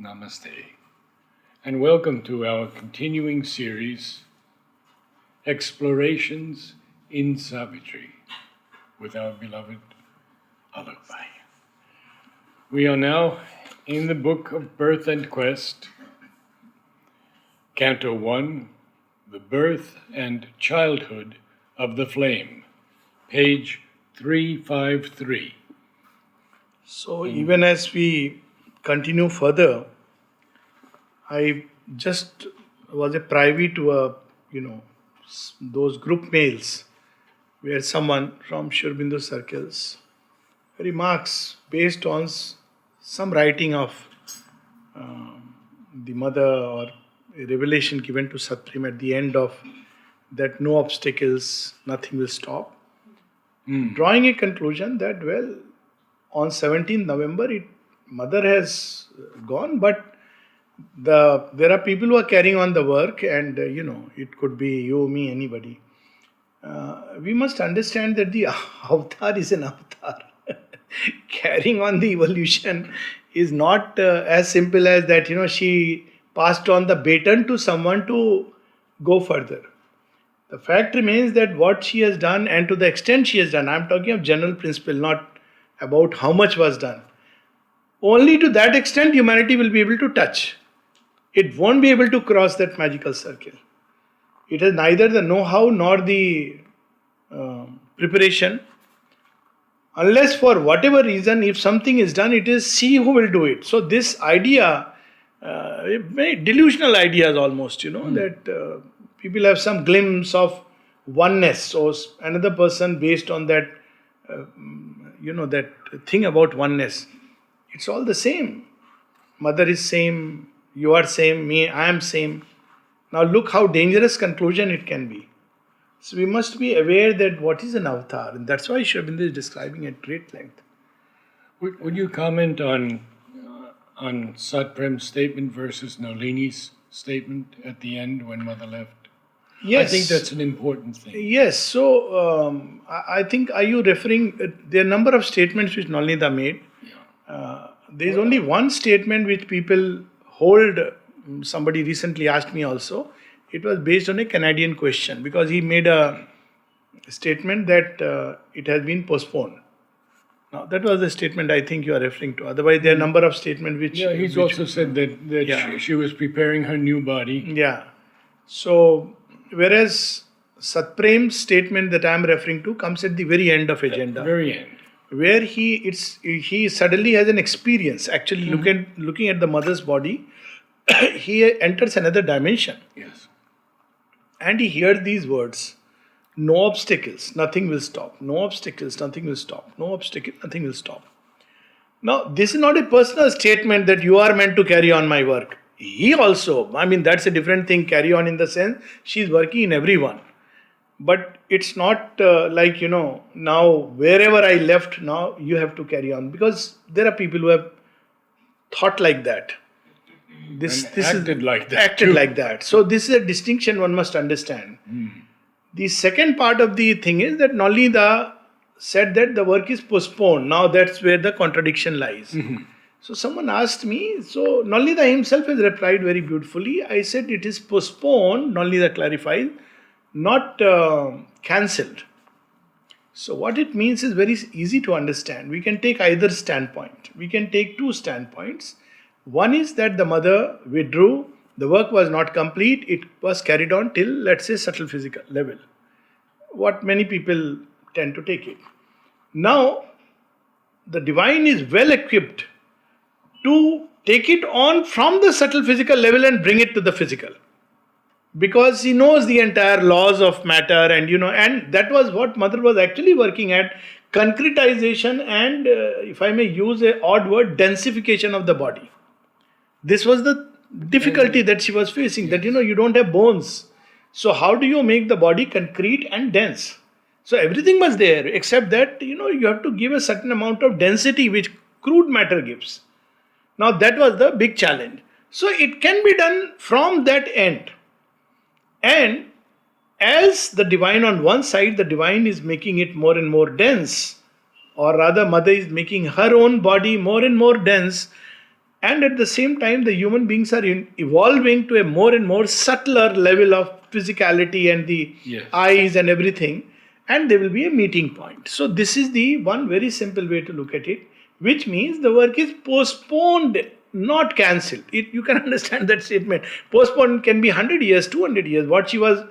Namaste, and welcome to our continuing series, Explorations in Savitri, with our beloved Alok. We are now in the book of Birth and Quest, Canto 1, The Birth and Childhood of the Flame, page 353. So even as we continue further, I just was a privy to those group mails where someone from Sri Aurobindo circles remarks based on some writing of the mother or a revelation given to Satprem at the end of that no obstacles, nothing will stop, drawing a conclusion that, well, on 17th November, mother has gone, but there are people who are carrying on the work, and it could be you, me, anybody. We must understand that the avatar is an avatar. Carrying on the evolution is not as simple as that, she passed on the baton to someone to go further. The fact remains that what she has done, and to the extent she has done, I am talking of general principle, not about how much was done. Only to that extent humanity will be able to touch. It won't be able to cross that magical circle. It has neither the know-how nor the preparation. Unless for whatever reason, if something is done, it is she who will do it. So this idea, very delusional ideas almost, that people have some glimpse of oneness. So another person based on that, that thing about oneness. It's all the same. Mother is same, you are same, me, I am same. Now look how dangerous conclusion it can be. So we must be aware that what is an avatar, and that's why Sri Aurobindo is describing at great length. Would you comment on Satprem's statement versus Nalini's statement at the end when mother left? Yes. I think that's an important thing. Yes. So I think, are you referring, there are a number of statements which Nalini made. There is only one statement which people hold. Somebody recently asked me also. It was based on a Canadian question, because he made a statement that it has been postponed. Now that was the statement I think you are referring to. Otherwise there are a number of statements which... Yeah, he's also said that she was preparing her new body. Yeah. So whereas Satprem's statement that I am referring to comes at the very end of agenda. Very end. Where he suddenly has an experience. Actually, looking at the mother's body, he enters another dimension. Yes. And he hears these words: no obstacles, nothing will stop. No obstacles, nothing will stop. No obstacle, nothing will stop. Now, this is not a personal statement that you are meant to carry on my work. He also, that's a different thing, carry on in the sense she is working in everyone. But it's not now wherever I left, now you have to carry on. Because there are people who have thought like that. Acted like that. So this is a distinction one must understand. The second part of the thing is that Nalini said that the work is postponed. Now that's where the contradiction lies. So someone asked me, so Nalini himself has replied very beautifully. I said it is postponed, Nalini clarified, not cancelled. So what it means is very easy to understand. We can take either standpoint. We can take two standpoints. One is that the mother withdrew, the work was not complete, it was carried on till, let's say, subtle physical level. What many people tend to take it. Now, the divine is well equipped to take it on from the subtle physical level and bring it to the physical. Because he knows the entire laws of matter, and that was what mother was actually working at, concretization and, if I may use an odd word, densification of the body. This was the difficulty that she was facing, that you don't have bones. So how do you make the body concrete and dense? So everything was there, except that you have to give a certain amount of density which crude matter gives. Now that was the big challenge. So it can be done from that end. And as the divine on one side, the divine is making it more and more dense, or rather mother is making her own body more and more dense, And at the same time, the human beings are evolving to a more and more subtler level of physicality and the Yes. eyes and everything, and there will be a meeting point. So this is the one very simple way to look at it, which means the work is postponed, not cancelled. You can understand that statement. Postponed can be 100 years, 200 years. What she was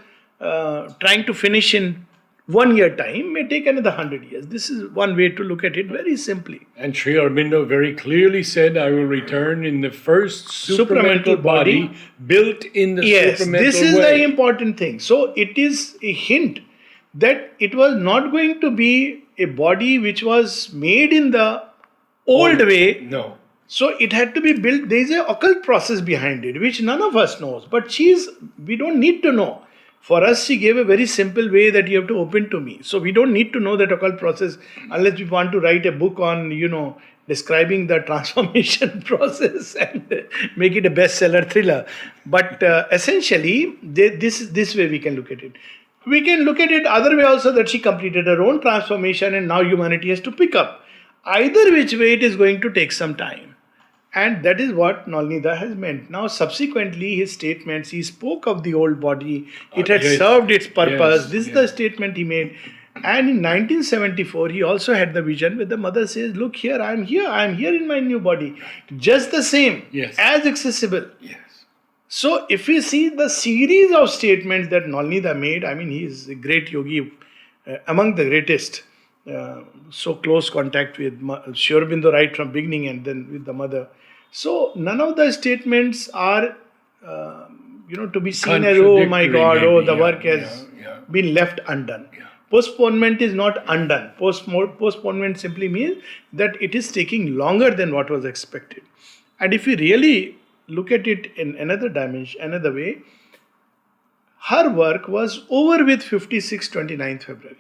trying to finish in 1 year time may take another 100 years. This is one way to look at it very simply. And Sri Aurobindo very clearly said, I will return in the first supramental body built in the Yes, supramental this is way. the important thing. So it is a hint that it was not going to be a body which was made in the old way. No. So it had to be built. There is an occult process behind it, which none of us knows. But we don't need to know. For us, she gave a very simple way that you have to open to me. So we don't need to know that occult process unless we want to write a book on, describing the transformation process and make it a bestseller thriller. But essentially, this way we can look at it. We can look at it other way also, that she completed her own transformation and now humanity has to pick up. Either which way, it is going to take some time. And that is what Nalnida has meant. Now, subsequently, his statements, he spoke of the old body. It had Yes. served its purpose. Yes, This is yes. the statement he made. And in 1974, he also had the vision where the mother says, look here, I am here in my new body. Just the same, Yes. as accessible. Yes. So, if we see the series of statements that Nalnida made, he is a great yogi, among the greatest. So close contact with Sri Aurobindo right from beginning and then with the mother. So none of the statements are, to be seen as, oh my God, Contradictory, the maybe, work yeah, has yeah. been left undone. Postponement is not undone. Postponement simply means that it is taking longer than what was expected. And if we really look at it in another dimension, another way, her work was over with 29th February.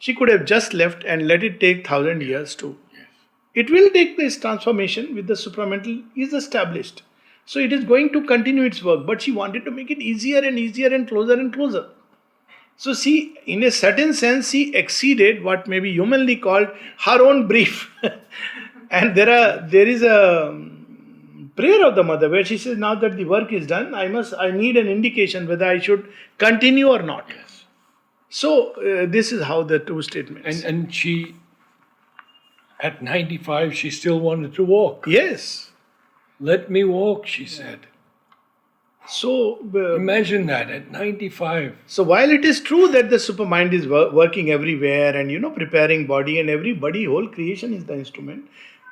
She could have just left and let it take 1,000 years too. Yes. It will take place. Transformation with the supramental is established. So it is going to continue its work, but she wanted to make it easier and easier and closer and closer. So see, in a certain sense, she exceeded what may be humanly called her own brief. And there is a prayer of the mother where she says, now that the work is done, I need an indication whether I should continue or not. Yes. So this is how the two statements. And she, at 95, she still wanted to walk. Yes. Let me walk, she said. So Imagine that, at 95. So while it is true that the supermind is working everywhere and preparing body and every body, whole creation is the instrument,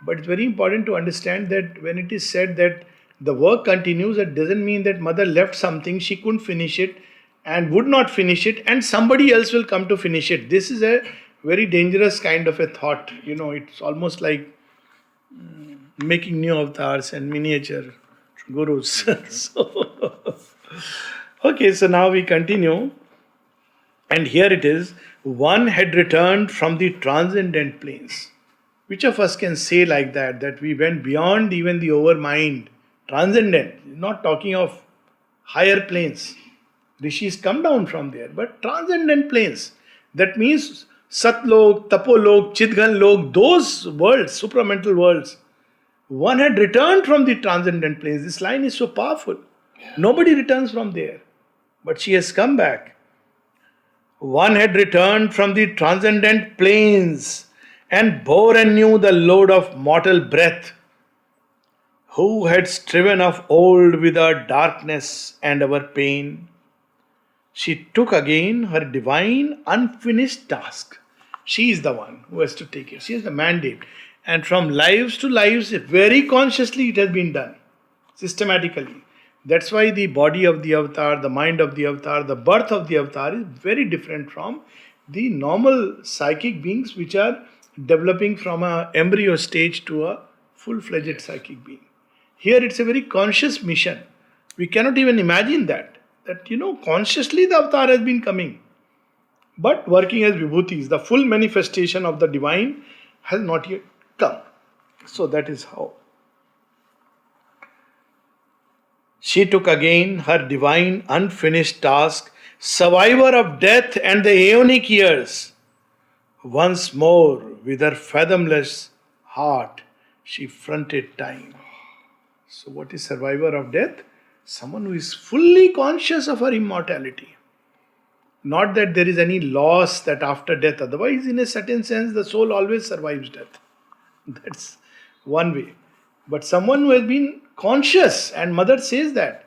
but it's very important to understand that when it is said that the work continues, it doesn't mean that mother left something, she couldn't finish it and would not finish it and somebody else will come to finish it. This is a very dangerous kind of a thought. It's almost like making new avatars and miniature gurus. Okay, so now we continue. And here it is. One had returned from the transcendent planes. Which of us can say like that we went beyond even the overmind? Transcendent, not talking of higher planes. Rishis come down from there, but transcendent planes. That means Satlok, Tapolok, Chidghan Lok, those worlds, supramental worlds. One had returned from the transcendent planes. This line is so powerful. Nobody returns from there. But she has come back. One had returned from the transcendent planes and bore anew the load of mortal breath. Who had striven of old with our darkness and our pain. She took again her divine unfinished task. She is the one who has to take it. She has the mandate. And from lives to lives, very consciously it has been done. Systematically. That's why the body of the avatar, the mind of the avatar, the birth of the avatar is very different from the normal psychic beings which are developing from an embryo stage to a full-fledged psychic being. Here it's a very conscious mission. We cannot even imagine that consciously the avatar has been coming. But working as vibhutis, the full manifestation of the divine has not yet come. So that is how. She took again her divine unfinished task, survivor of death and the aeonic years. Once more, with her fathomless heart, she fronted time. So, what is survivor of death? Someone who is fully conscious of her immortality. Not that there is any loss that after death, otherwise, in a certain sense, the soul always survives death. That's one way. But someone who has been conscious, and Mother says that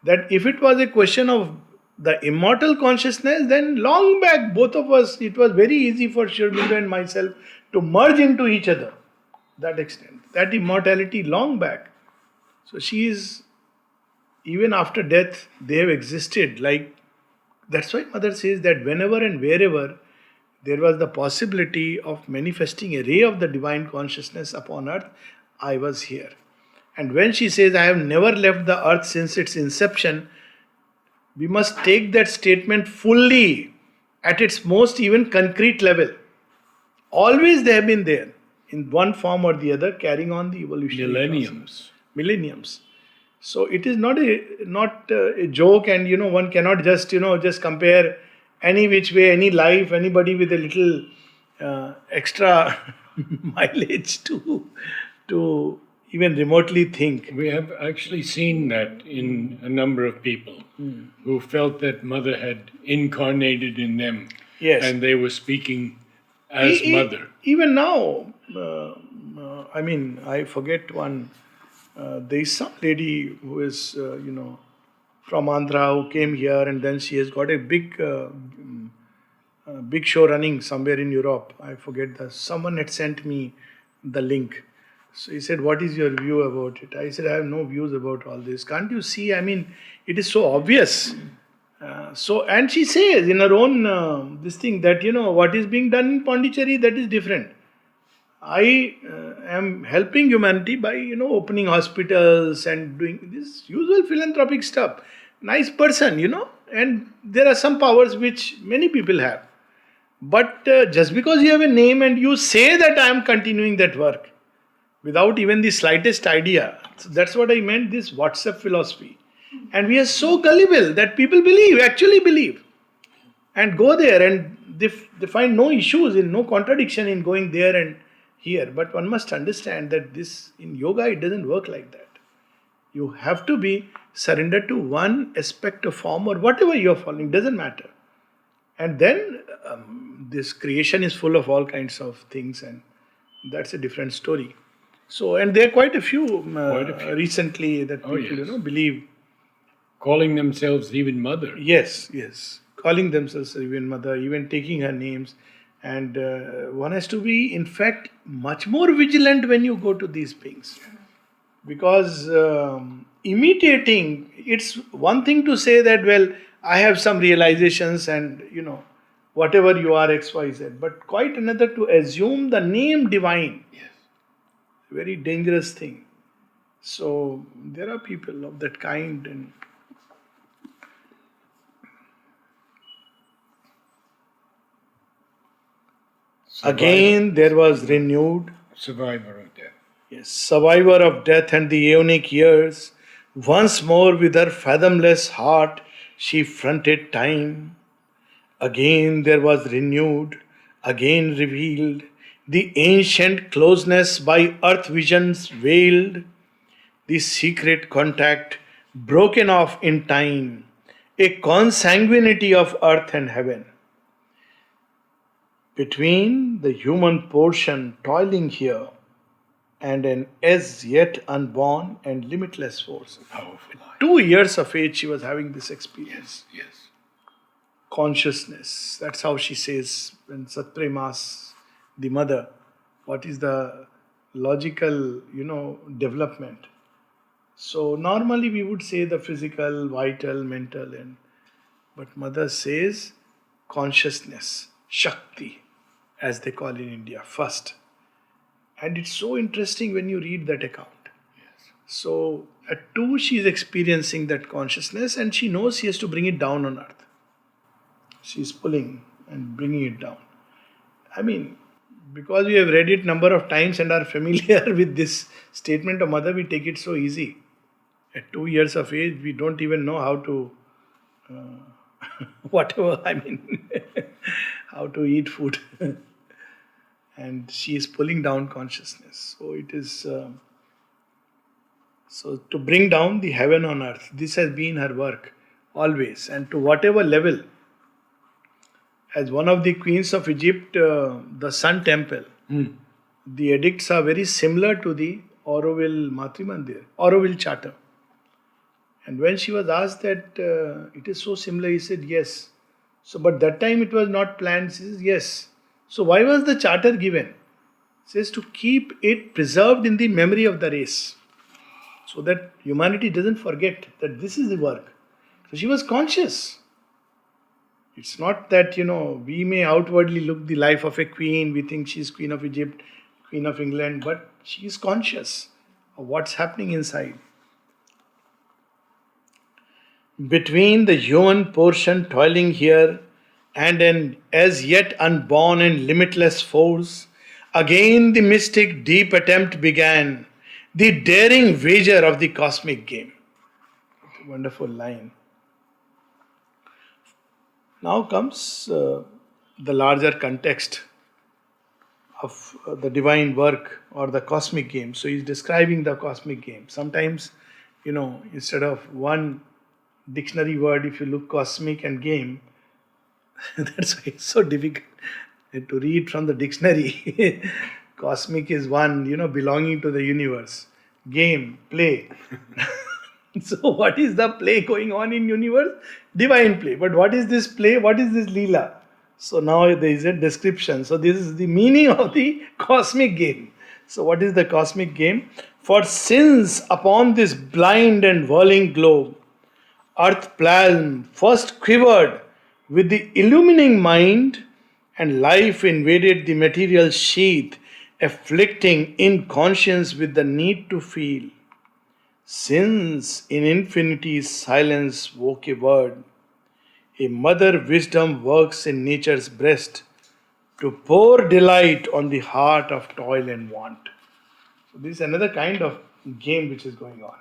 if it was a question of the immortal consciousness, then long back, both of us, it was very easy for Sri Aurobindo and myself to merge into each other. That extent, that immortality long back. So she is, even after death, they have existed. Like, that's why Mother says that whenever and wherever there was the possibility of manifesting a ray of the divine consciousness upon earth, I was here. And when she says, I have never left the earth since its inception, we must take that statement fully at its most even concrete level. Always they have been there in one form or the other, carrying on the evolutionary process. Millenniums. So it is not a joke, and one cannot just compare any which way, any life, anybody with a little extra mileage to even remotely think. We have actually seen that in a number of people who felt that Mother had incarnated in them, Yes. and they were speaking as Mother. Even now, I forget one. There is some lady who is, from Andhra, who came here, and then she has got a big show running somewhere in Europe. I forget someone had sent me the link. So he said, what is your view about it? I said, I have no views about all this. Can't you see? It is so obvious. And she says in her own this thing that, what is being done in Pondicherry, that is different. I am helping humanity by, opening hospitals and doing this usual philanthropic stuff. Nice person, and there are some powers which many people have. But just because you have a name and you say that I am continuing that work without even the slightest idea, so that's what I meant, this WhatsApp philosophy. And we are so gullible that people actually believe, and go there, and they find no issues, no contradiction in going there and here. But one must understand that this, in yoga, it doesn't work like that. You have to be surrendered to one aspect of form or whatever you are following, doesn't matter. And then this creation is full of all kinds of things, and that's a different story. So, and there are quite a few recently that people, believe. Calling themselves even Mother. Yes. Calling themselves even Mother, even taking her names. And one has to be, in fact, much more vigilant when you go to these beings. Because imitating, it's one thing to say that, well, I have some realizations and, whatever you are, X, Y, Z. But quite another to assume the name divine. Yes. Very dangerous thing. So there are people of that kind. And again, there was renewed. Survivor of death. Yes, survivor of death and the aeonic years. Once more with her fathomless heart, she fronted time. Again there was renewed, again revealed, the ancient closeness by earth visions veiled, the secret contact broken off in time, a consanguinity of earth and heaven. Between the human portion toiling here and an as yet unborn and limitless force. Powerful life. 2 years of age, she was having this experience. Yes. Consciousness. That's how she says when Savitri asks the mother, what is the logical, development? So normally we would say the physical, vital, mental, but mother says consciousness, Shakti, as they call in India, first. And it's so interesting when you read that account. Yes. So at 2 she is experiencing that consciousness, and she knows she has to bring it down on earth. She is pulling and bringing it down. Because we have read it number of times and are familiar with this statement of mother, we take it so easy. At 2 years of age, we don't even know how to, how to eat food. And she is pulling down consciousness. So it is So to bring down the heaven on earth, this has been her work always. And to whatever level, as one of the queens of Egypt, the Sun Temple, the edicts are very similar to the Auroville Matrimandir, Auroville Charter. And when she was asked that it is so similar, he said yes. So, but that time it was not planned. She says yes. So, why was the charter given? Says to keep it preserved in the memory of the race, so that humanity doesn't forget that this is the work. So she was conscious. It's not that, we may outwardly look the life of a queen, we think she's Queen of Egypt, Queen of England, but she is conscious of what's happening inside. Between the human portion toiling here and an as yet unborn and limitless force, again the mystic deep attempt began, the daring wager of the cosmic game. What a wonderful line. Now comes the larger context of the divine work or the cosmic game. So he's describing the cosmic game. Sometimes, instead of one dictionary word, if you look cosmic and game, that's why it's so difficult to read from the dictionary. Cosmic is one, belonging to the universe. Game, play. So what is the play going on in universe? Divine play. But what is this play? What is this Leela? So now there is a description. So this is the meaning of the cosmic game. So what is the cosmic game? For since upon this blind and whirling globe, earth plasm first quivered with the illumining mind, and life invaded the material sheath, afflicting in conscience with the need to feel. Since in infinity's silence woke a word, a mother wisdom works in nature's breast to pour delight on the heart of toil and want. So this is another kind of game which is going on.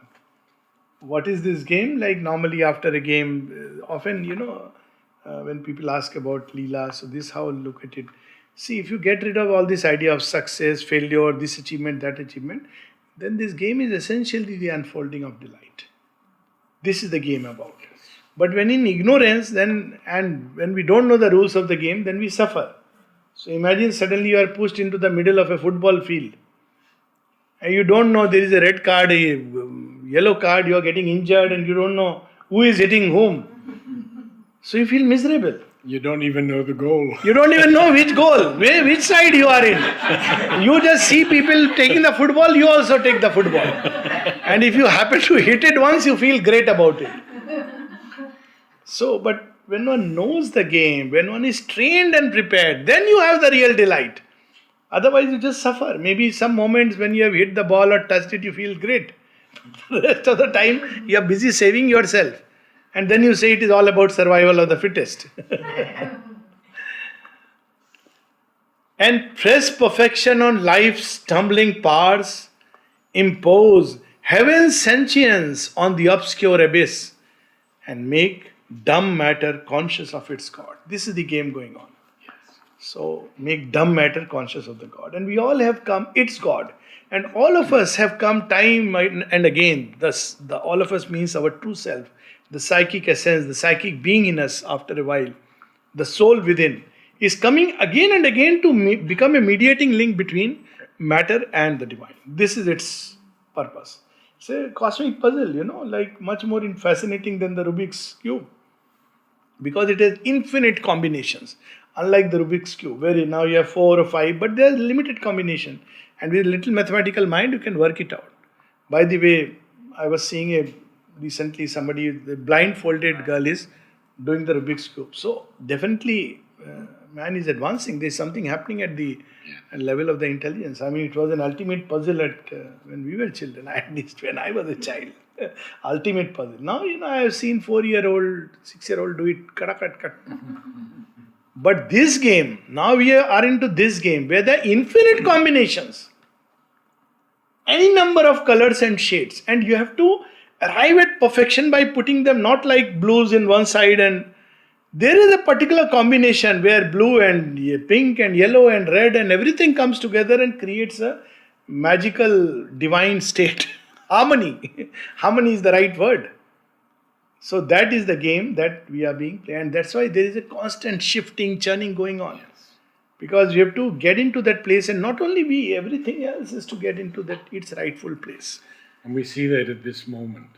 What is this game? Like normally after a game, often, when people ask about Leela, so this how look at it. See, if you get rid of all this idea of success, failure, this achievement, that achievement, then this game is essentially the unfolding of delight. This is the game about. But when in ignorance, and when we don't know the rules of the game, then we suffer. So imagine suddenly you are pushed into the middle of a football field. And you don't know there is a red card, a yellow card, you are getting injured and you don't know who is hitting whom. So you feel miserable. You don't even know the goal. You don't even know which goal, which side you are in. You just see people taking the football, you also take the football. And if you happen to hit it once, you feel great about it. So, but when one knows the game, when one is trained and prepared, then you have the real delight. Otherwise, you just suffer. Maybe some moments when you have hit the ball or touched it, you feel great. The rest of the time, you are busy saving yourself. And then you say it is all about survival of the fittest. And press perfection on life's stumbling powers, impose heaven's sentience on the obscure abyss, and make dumb matter conscious of its God. This is the game going on. Yes. So make dumb matter conscious of the God. And we all have come, it's God. And all of us have come time and again. Thus, all of us means our true self, the psychic essence, the psychic being in us after a while, the soul within, is coming again and again to become a mediating link between matter and the divine. This is its purpose. It's a cosmic puzzle, like much more fascinating than the Rubik's Cube. Because it has infinite combinations. Unlike the Rubik's Cube, where now you have 4 or 5, but there's limited combination. And with a little mathematical mind, you can work it out. By the way, I was seeing recently somebody, the blindfolded girl is doing the Rubik's Cube. So definitely man is advancing. There's something happening at the level of the intelligence. I mean, it was an ultimate puzzle when we were children, at least when I was a child. Ultimate puzzle. Now, I have seen 4-year-old, 6-year-old do it, cut. But this game, now we are into this game where there are infinite combinations. Any number of colors and shades. And you have to arrive at perfection by putting them not like blues in one side, and there is a particular combination where blue and pink and yellow and red and everything comes together and creates a magical divine state. Harmony. Harmony is the right word. So that is the game that we are being played, and that's why there is a constant shifting, churning going on. Because we have to get into that place, and not only we, everything else is to get into that its rightful place. And we see that at this moment.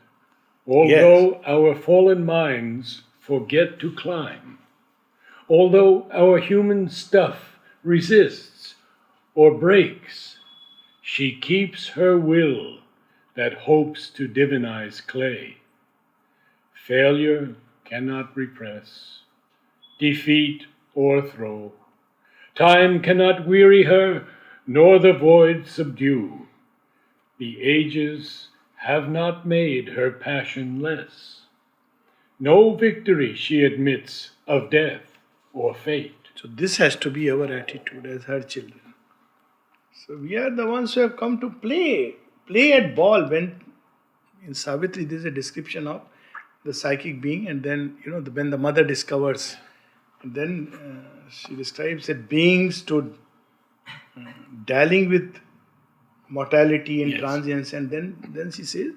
Although our fallen minds forget to climb, although our human stuff resists or breaks, she keeps her will that hopes to divinize clay. Failure cannot repress, defeat o'erthrow. Time cannot weary her, nor the void subdue. The ages have not made her passion less. No victory she admits of death or fate. So this has to be our attitude as her children. So we are the ones who have come to play at ball. When in Savitri there is a description of the psychic being, and then when the mother discovers, and then she describes that being stood dallying with mortality and transience, and then she says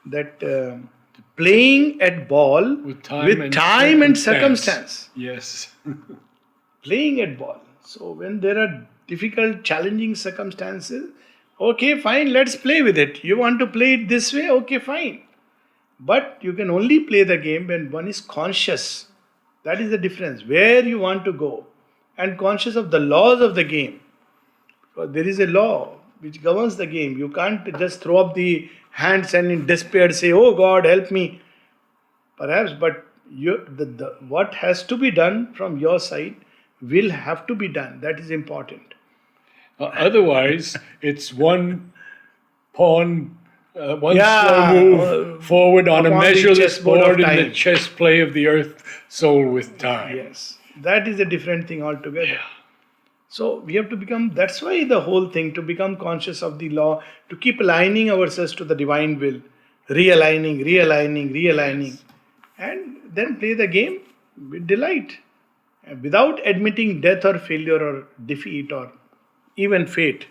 that playing at ball with time and circumstance. Yes. Playing at ball. So when there are difficult, challenging circumstances, okay, fine, let's play with it. You want to play it this way? Okay, fine. But you can only play the game when one is conscious. That is the difference. Where you want to go and conscious of the laws of the game. Because there is a law which governs the game. You can't just throw up the hands and in despair say, oh God, help me. Perhaps, but what has to be done from your side will have to be done. That is important. Otherwise, it's one pawn, slow move forward on a measureless board in the chess play of the earth soul with time. Yes, that is a different thing altogether. Yeah. So we have to become, that's why the whole thing, to become conscious of the law, to keep aligning ourselves to the divine will, realigning, and then play the game with delight, without admitting death or failure or defeat or even fate.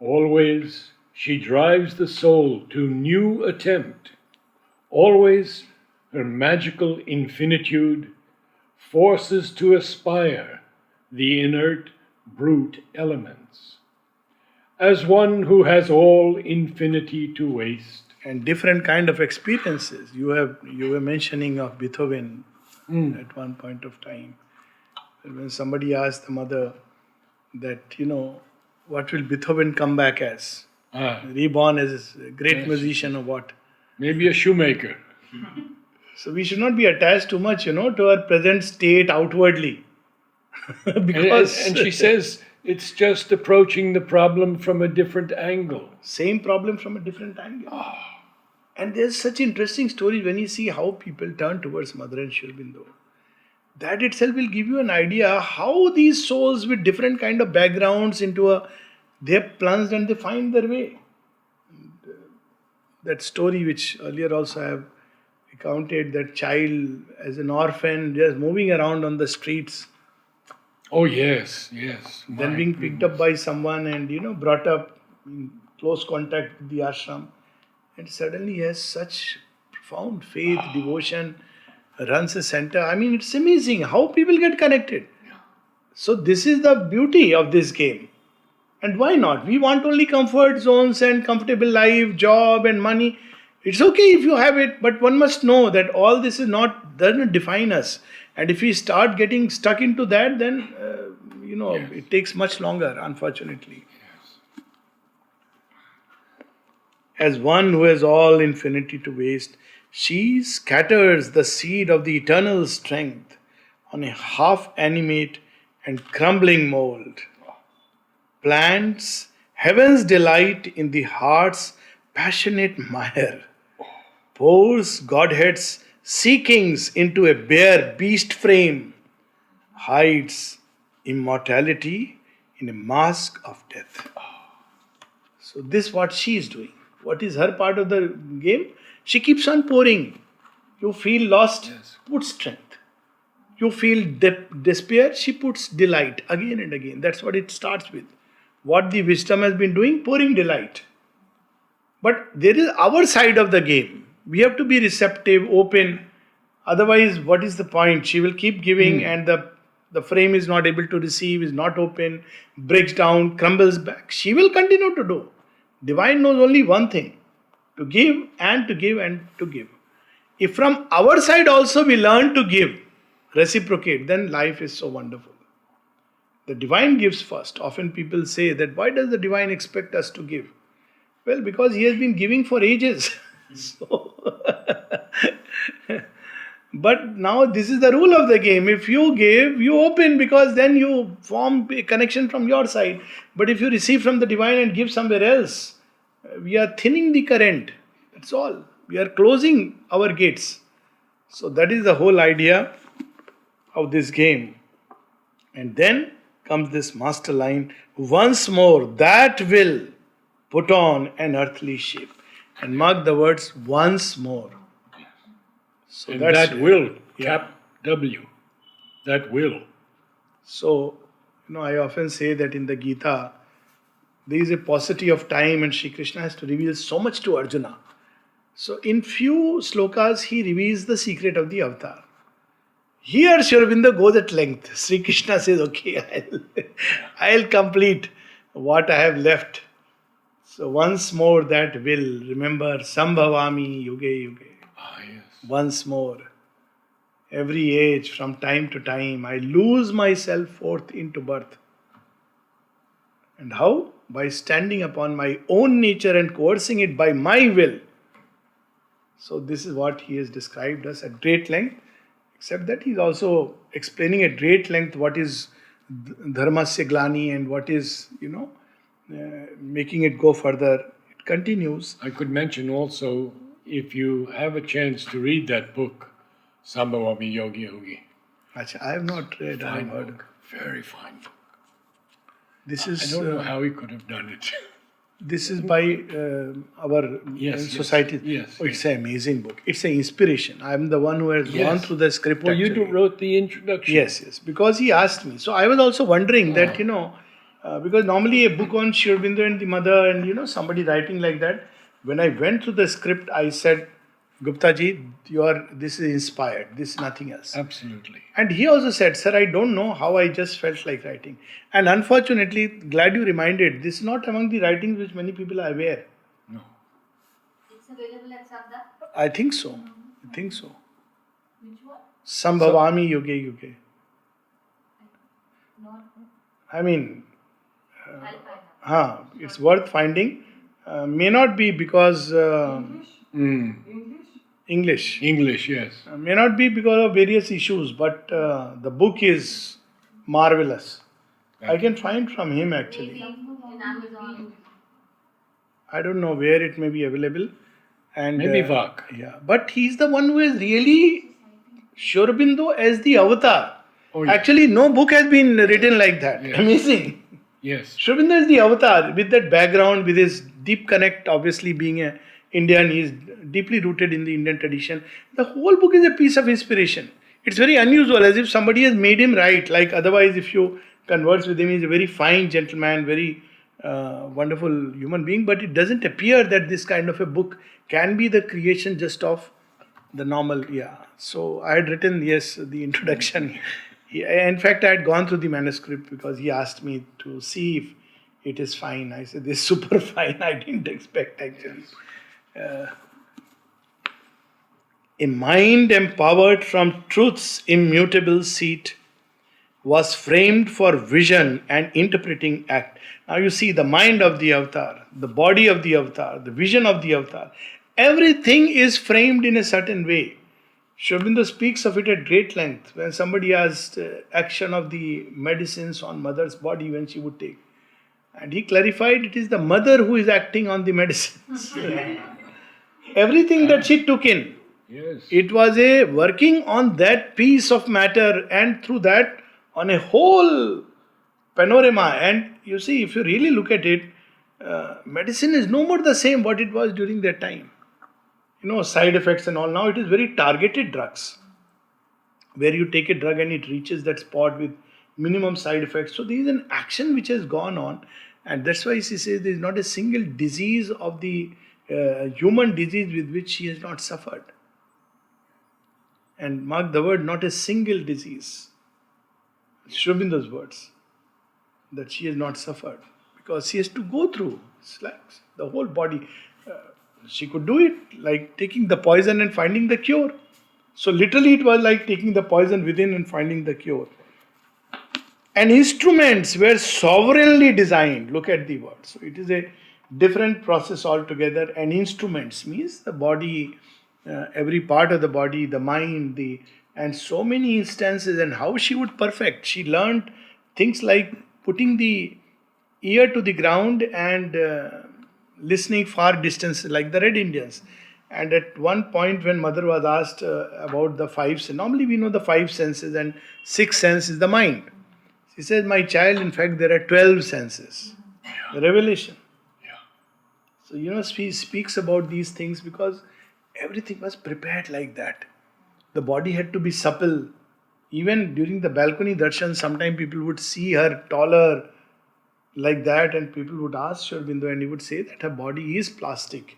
Always she drives the soul to new attempt. Always her magical infinitude forces to aspire the inert brute elements. As one who has all infinity to waste. And different kind of experiences. You were mentioning of Beethoven at one point of time. When somebody asked the mother that, what will Beethoven come back as? Reborn as a great musician or what? Maybe a shoemaker. So we should not be attached too much, to our present state outwardly. Because and she says it's just approaching the problem from a different angle. Same problem from a different angle. Oh. And there's such interesting stories when you see how people turn towards Mother and Sri Aurobindo. That itself will give you an idea how these souls with different kind of backgrounds they are plunged and they find their way. And, that story which earlier also I have recounted, that child as an orphan just moving around on the streets. Oh yes. Then being picked up by someone and brought up in close contact with the ashram. And suddenly he has such profound faith, devotion, runs a center. I mean, it's amazing how people get connected. So this is the beauty of this game. And why not? We want only comfort zones and comfortable life, job and money. It's okay if you have it, but one must know that all this doesn't define us. And if we start getting stuck into that, then, it takes much longer, unfortunately. As one who has all infinity to waste, she scatters the seed of the eternal strength on a half-animate and crumbling mold. Plants heaven's delight in the heart's passionate mire. Pours Godhead's seekings into a bare beast frame. Hides immortality in a mask of death. So this is what she is doing. What is her part of the game? She keeps on pouring. You feel lost, put strength. You feel despair, she puts delight again and again. That's what it starts with. What the wisdom has been doing, pouring delight. But there is our side of the game. We have to be receptive, open. Otherwise, what is the point? She will keep giving and the frame is not able to receive, is not open, breaks down, crumbles back. She will continue to do. Divine knows only one thing: to give and to give and to give. If from our side also we learn to give, reciprocate, then life is so wonderful. The divine gives first. Often people say that why does the divine expect us to give? Well, because he has been giving for ages. So but now this is the rule of the game. If you give, you open, because then you form a connection from your side. But if you receive from the divine and give somewhere else, we are thinning the current. That's all. We are closing our gates. So that is the whole idea of this game. And then comes this master line: once more that will put on an earthly shape. And mark the words, once more. So and that will, cap W, that will. So, I often say that in the Gita, there is a paucity of time and Sri Krishna has to reveal so much to Arjuna. So, in few slokas, he reveals the secret of the avatar. Here, Sri Aurobindo goes at length. Sri Krishna says, okay, I'll complete what I have left. So, once more that will, remember, Sambhavami Yuge Yuge. Ah, yes. Once more, every age, from time to time, I lose myself forth into birth. And how? By standing upon my own nature and coercing it by my will. So this is what he has described us at great length, except that he is also explaining at great length what is dharmasya glani and what is, making it go further. It continues. I could mention also, if you have a chance to read that book, Sambhavami Yogi Yogi. Achha, I have not read. I have heard. Very fine book. This is. I don't know how he could have done it. This is by our society. Yes. Oh, it's an amazing book. It's an inspiration. I am the one who has gone through the script. Well, you actually. wrote the introduction. Yes. Because he asked me. So I was also wondering that, because normally a book on Sri Aurobindo and the mother and, somebody writing like that, when I went through the script, I said, Gupta ji, this is inspired. This is nothing else. Absolutely. And he also said, sir, I don't know how I just felt like writing. And unfortunately, glad you reminded, this is not among the writings which many people are aware. No. It's available at Sabda? I think so. Which one? Sambhavami Yuge Yuge. Not. I mean, I'll find out. it's worth finding. May not be because English. English, yes. May not be because of various issues, but the book is marvelous. I can find from him actually. Maybe in Amazon. I don't know where it may be available. And Maybe Vak. Yeah, but he's the one who has really Sri Aurobindo as the avatar. Oh, yeah. Actually, no book has been written like that. Yes. Amazing. Yes. Sri Aurobindo is the avatar with that background, with his deep connect, obviously being an Indian, he is deeply rooted in the Indian tradition. The whole book is a piece of inspiration. It's very unusual, as if somebody has made him write. Like otherwise, if you converse with him, he's a very fine gentleman, very wonderful human being. But it doesn't appear that this kind of a book can be the creation just of the normal. Yeah. So I had written, the introduction. In fact, I had gone through the manuscript because he asked me to see if it is fine. I said, this is super fine. I didn't expect actually. A mind empowered from truth's immutable seat was framed for vision and interpreting act. Now you see the mind of the avatar, the body of the avatar, the vision of the avatar. Everything is framed in a certain way. Sri Aurobindo speaks of it at great length when somebody asked action of the medicines on mother's body when she would take. And he clarified it is the mother who is acting on the medicines. Everything that she took in, Yes. it was a working on that piece of matter and through that on a whole panorama. And you see, if you really look at it, medicine is no more the same what it was during that time. Side effects and all. Now it is very targeted drugs, where you take a drug and it reaches that spot with minimum side effects. So there is an action which has gone on, and that's why she says there is not a single disease of the human disease with which she has not suffered. And mark the word, not a single disease. Sri Aurobindo's words, that she has not suffered. Because she has to go through. It's like the whole body. She could do it like taking the poison and finding the cure. So literally it was like taking the poison within and finding the cure. And instruments were sovereignly designed. Look at the word. So it is a different process altogether. And instruments means the body, every part of the body, the mind, and so many instances, and how she would perfect. She learned things like putting the ear to the ground and listening far distance, like the Red Indians. And at one point, when mother was asked about the five senses, normally we know the five senses, and sixth sense is the mind. She says, "My child, in fact, there are 12 senses." The revelation. So, she speaks about these things because everything was prepared like that. The body had to be supple. Even during the balcony darshan, sometimes people would see her taller like that, and people would ask Sri Aurobindo, and he would say that her body is plastic.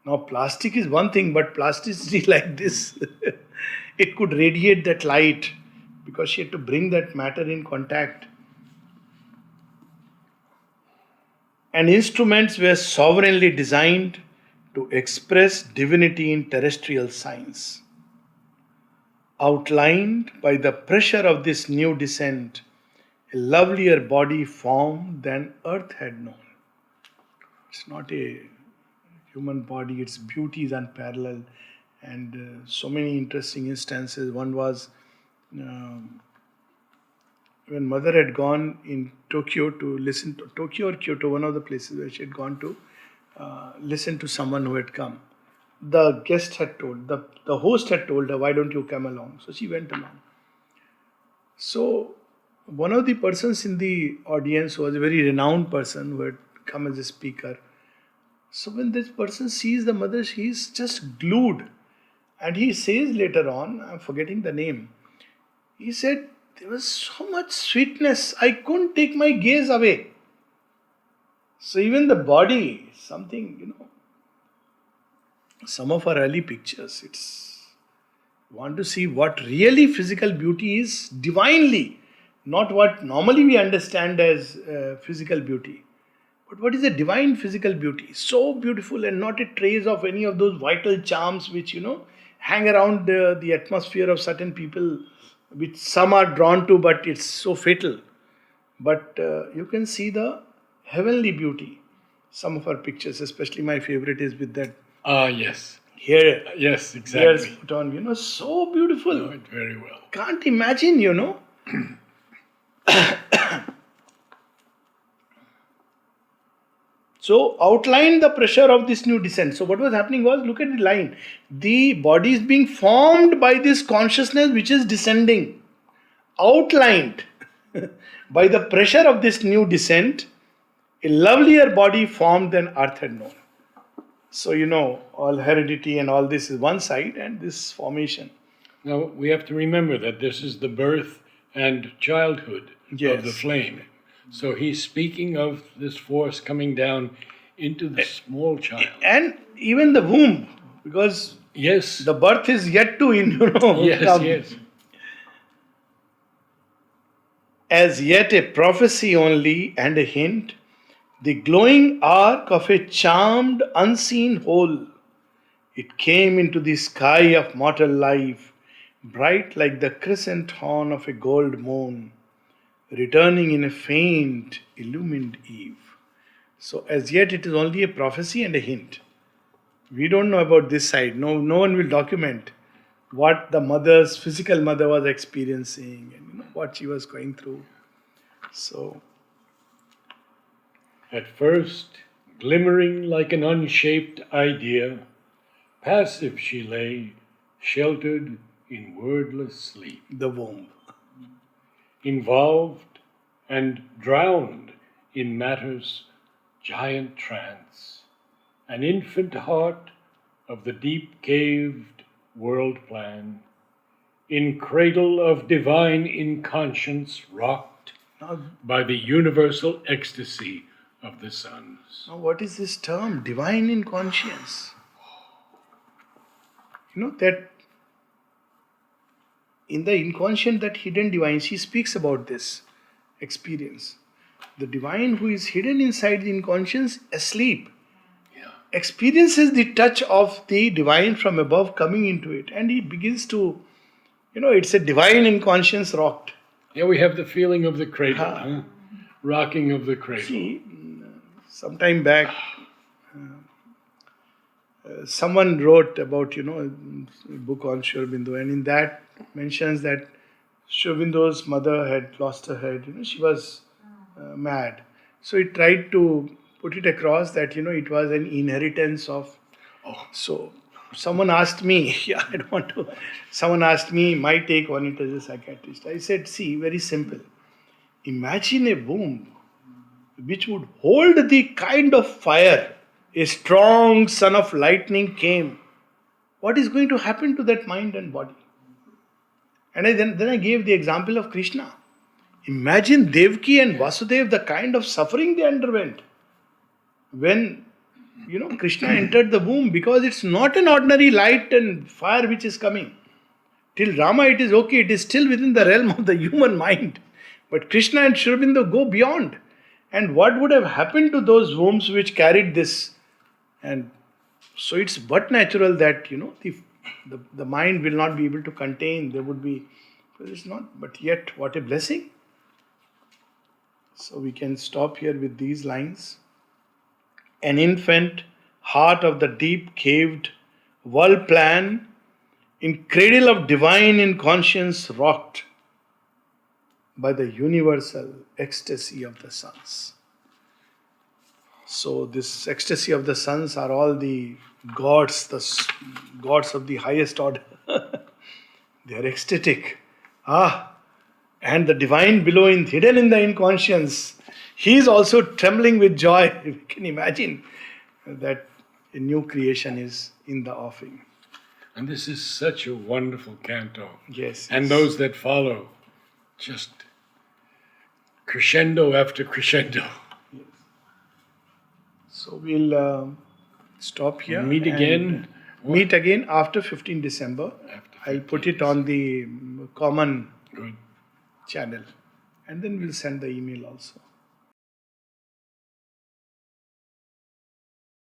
Now, plastic is one thing, but plasticity like this, it could radiate that light because she had to bring that matter in contact. And instruments were sovereignly designed to express divinity in terrestrial science. Outlined by the pressure of this new descent, a lovelier body formed than earth had known. It's not a human body, its beauty is unparalleled, and so many interesting instances. One was when mother had gone in Tokyo to listen to, Tokyo or Kyoto, one of the places where she had gone to listen to someone who had come. The guest had told, the host had told her, "Why don't you come along?" So she went along. So one of the persons in the audience was a very renowned person who had come as a speaker. So when this person sees the mother, he is just glued. And he says later on, I'm forgetting the name, he said, "There was so much sweetness, I couldn't take my gaze away." So even the body, something, some of our early pictures, want to see what really physical beauty is divinely, not what normally we understand as physical beauty. But what is a divine physical beauty? So beautiful, and not a trace of any of those vital charms which, hang around the atmosphere of certain people, which some are drawn to, but it's so fatal. But you can see the heavenly beauty. Some of our pictures, especially my favorite is with that Yes. hair. Yes, Hairs exactly. put on, so beautiful. Know it very well. Can't imagine. So outline the pressure of this new descent. So what was happening was, look at the line. The body is being formed by this consciousness which is descending. Outlined by the pressure of this new descent, a lovelier body formed than earth had known. So, all heredity and all this is one side, and this formation. Now, we have to remember that this is the birth and childhood of the Yes. flame. So he's speaking of this force coming down into the small child. And even the womb, because Yes. the birth is yet to Yes, come. yes. As yet a prophecy only and a hint, the glowing arc of a charmed unseen whole. It came into the sky of mortal life, bright like the crescent horn of a gold moon, returning in a faint, illumined eve. So as yet it is only a prophecy and a hint. We don't know about this side. No one will document what the physical mother was experiencing, and what she was going through. So At first, glimmering like an unshaped idea, passive she lay, sheltered in wordless sleep, the womb. involved and drowned in matter's giant trance, an infant heart of the deep-caved world plan, in cradle of divine inconscience rocked Now, by the universal ecstasy of the sons. Now, what is this term? Divine in conscience. You know that in the inconscient, that hidden divine, she speaks about this experience. The divine who is hidden inside the inconscience, asleep, experiences the touch of the divine from above coming into it, and he begins to, it's a divine inconscience rocked. Yeah, we have the feeling of the cradle, rocking of the cradle. See, some time back, someone wrote about, a book on Sri Aurobindo, and in that mentions that Sri Aurobindo's mother had lost her head. She was mad. So he tried to put it across that, it was an inheritance of... So someone asked me, someone asked me my take on it as a psychiatrist. I said, see, very simple. Imagine a womb which would hold the kind of fire a strong son of lightning came. What is going to happen to that mind and body? And then I gave the example of Krishna. Imagine Devaki and Vasudeva, the kind of suffering they underwent when, Krishna entered the womb, because it's not an ordinary light and fire which is coming. Till Rama it is okay, it is still within the realm of the human mind. But Krishna and Sri Aurobindo go beyond. And what would have happened to those wombs which carried this? And so it's but natural that, the mind will not be able to contain, there would be, it's not, but yet what a blessing. So we can stop here with these lines. An infant, heart of the deep caved, world plan, in cradle of divine in conscience rocked by the universal ecstasy of the sons. So this ecstasy of the sons are all the gods of the highest order. They are ecstatic. And the divine below, hidden in the inconscience, he is also trembling with joy. We can imagine that a new creation is in the offing. And this is such a wonderful canto. Yes. And those that follow, just crescendo after crescendo. Yes. So we'll stop here. Meet again. Meet again after 15 December. I'll put it on the common channel. And then we'll send the email also.